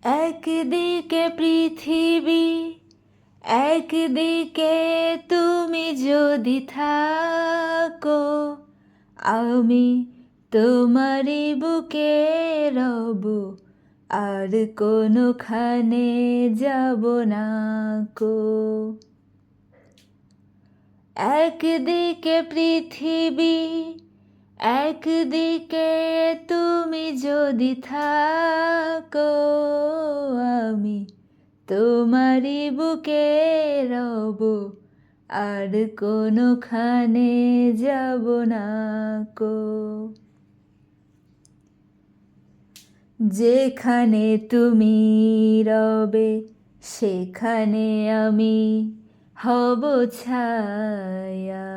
একদিকে পৃথিবী, একদিকে তুমি যদি থাকো, আমি তোমারই বুকে রব, আর কোনোখানে যাব না কো। একদিকে পৃথিবী, একদিকে তুমি যদি থাকো, আমি তোমারই বুকে রব, আর কোনোখানে যাব না কো। যেখানে তুমি রবে সেখানে আমি হব ছায়া,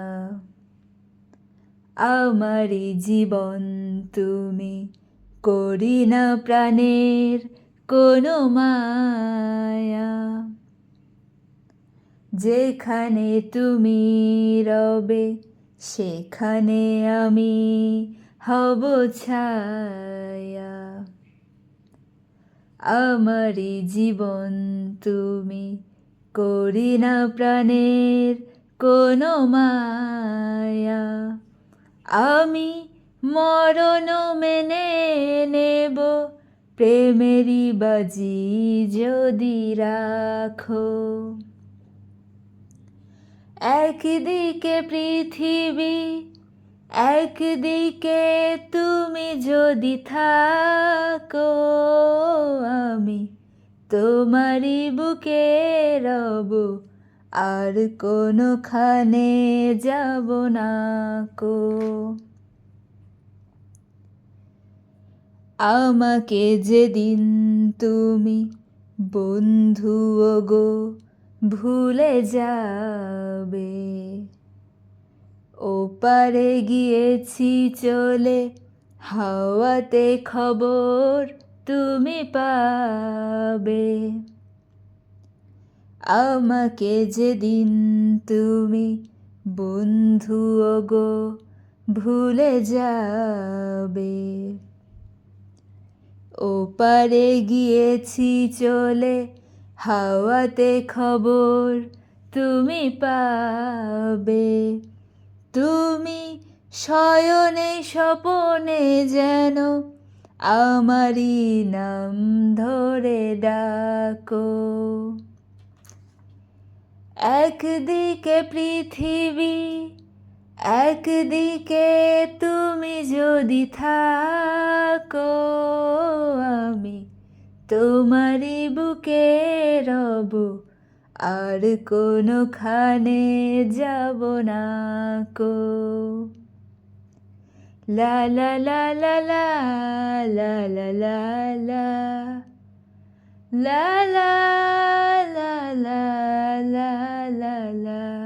আমারই জীবন তুমি, করি না প্রাণের কোনো মায়া। যেখানে তুমি রবে সেখানে আমি হব ছায়া, আমারই জীবন তুমি, করি না প্রাণের কোনো মায়া। আমি মরণ মেনে নেব, প্রেমেরই বাজি যদি রাখো। একদিকে পৃথিবী, একদিকে তুমি যদি থাকো, আমি তোমারই বুকে রব, আর কোনোখানে যাব না কো। আমাকে যেদিন তুমি বন্ধু ওগো ভুলে যাবে, ওপারে গিয়েছি চলে, হাওয়াতে খবর তুমি পাবে। আমাকে যেদিন তুমি বন্ধু ওগো ভুলে যাবে, ওপারে গিয়েছি চলে, হাওয়াতে খবর তুমি পাবে। তুমি শয়নে স্বপনে যেন আমারই নাম ধরে ডাকো। একদিকে পৃথিবী, একদিকে তুমি যদি থাকো, আমি তোমারই বুকে রব, আর কোনোখানে যাব না কো। লা লা লা লা লা লা লা লা লা লা লা লা লা লা লা লা।